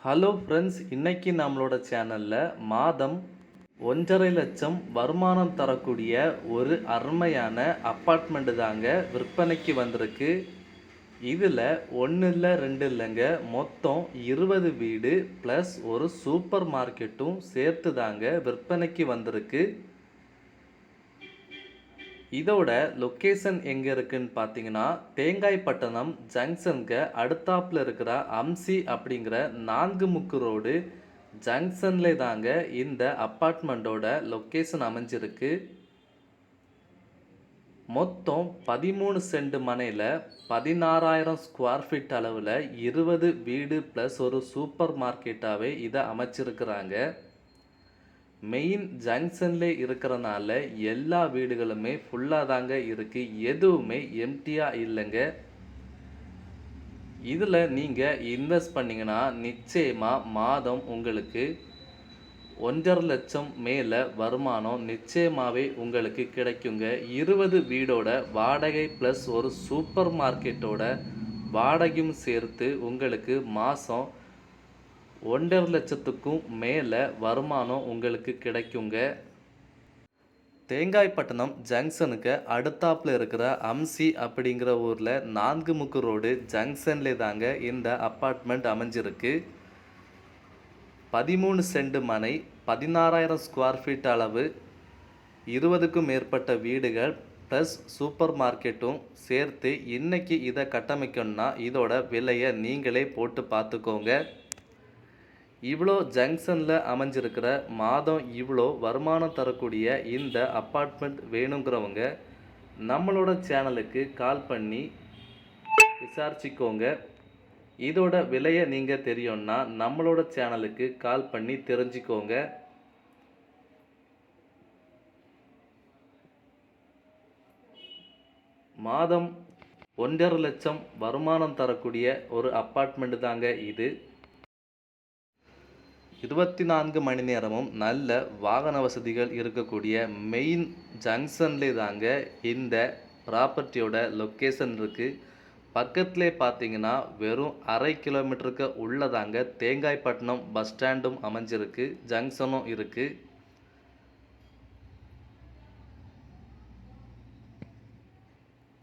Hello friends, இன்னைக்கு நம்மளோட சேனலில் மாதம் 1,50,000 வருமானம் தரக்கூடிய ஒரு அருமையான அப்பார்ட்மெண்ட்டு தாங்க விற்பனைக்கு வந்திருக்கு. இதில் ஒன்று இல்லை ரெண்டு இல்லைங்க, மொத்தம் 20 வீடு ப்ளஸ் ஒரு சூப்பர் மார்க்கெட்டும் சேர்த்து தாங்க விற்பனைக்கு வந்திருக்கு. இதோட லொக்கேஷன் எங்கே இருக்குன்னு பார்த்தீங்கன்னா, தேங்காய்பட்டணம் ஜங்ஷனுக்கு அடுத்தாப்பில் இருக்கிற அம்சி அப்படிங்கிற 4 முக்கு ரோடு ஜங்ஷன்லே தாங்க இந்த அப்பார்ட்மெண்ட்டோட லொக்கேஷன் அமைஞ்சிருக்கு. மொத்தம் 13 சென்ட் மனையில் 16,000 ஸ்கொயர் ஃபீட் அளவில் 20 வீடு ப்ளஸ் ஒரு சூப்பர் மார்க்கெட்டாகவே இதை அமைச்சிருக்கிறாங்க. மெயின் ஜங்ஷன்லே இருக்கிறனால எல்லா வீடுகளுமே ஃபுல்லாக தாங்க இருக்குது, எதுவுமே எம்டியாக இல்லைங்க. இதில் நீங்கள் இன்வெஸ்ட் பண்ணிங்கன்னா நிச்சயமாக மாதம் உங்களுக்கு 1,50,000 மேலே வருமானம் நிச்சயமாகவே உங்களுக்கு கிடைக்குங்க. 20 வீடோட வாடகை ப்ளஸ் ஒரு சூப்பர் மார்க்கெட்டோட வாடகையும் சேர்த்து உங்களுக்கு மாதம் 1,50,000க்கும் மேலே வருமானம் உங்களுக்கு கிடைக்குங்க. தேங்காய்பட்டணம் ஜங்ஷனுக்கு அடுத்தாப்பில் இருக்கிற அம்சி அப்படிங்கிற ஊரில் 4 முக்கு ரோடு ஜங்ஷன்லே தாங்க இந்த அப்பார்ட்மெண்ட் அமைஞ்சிருக்கு. 13 சென்ட் மனை, 16,000 ஸ்கொயர் ஃபீட் அளவு, 20க்கும் மேற்பட்ட வீடுகள் ப்ளஸ் சூப்பர் மார்க்கெட்டும் சேர்த்து இன்றைக்கி இதை கட்டமைக்கணும்னா இதோட விலையை நீங்களே போட்டு பார்த்துக்கோங்க. இவ்வளோ ஜங்ஷனில் அமைஞ்சிருக்கிற மாதம் இவ்வளோ வருமானம் தரக்கூடிய இந்த அப்பார்ட்மெண்ட் வேணுங்கிறவங்க நம்மளோட சேனலுக்கு கால் பண்ணி விசாரிச்சுக்கோங்க. இதோட விலையை நீங்கள் தெரியும்னா நம்மளோட சேனலுக்கு கால் பண்ணி தெரிஞ்சுக்கோங்க. மாதம் 1,50,000 வருமானம் தரக்கூடிய ஒரு அப்பார்ட்மெண்ட் தாங்க இது. 24 மணி நேரமும் நல்ல வாகன வசதிகள் இருக்கக்கூடிய மெயின் ஜங்ஷன்லே தாங்க இந்த ப்ராப்பர்ட்டியோட லொக்கேஷன் இருக்குது. பக்கத்துலேயே பார்த்தீங்கன்னா வெறும் 1/2 கிலோமீட்டருக்கு உள்ளதாங்க தேங்காய்பட்டணம் பஸ் ஸ்டாண்டும் அமைஞ்சிருக்கு, ஜங்ஷனும் இருக்குது.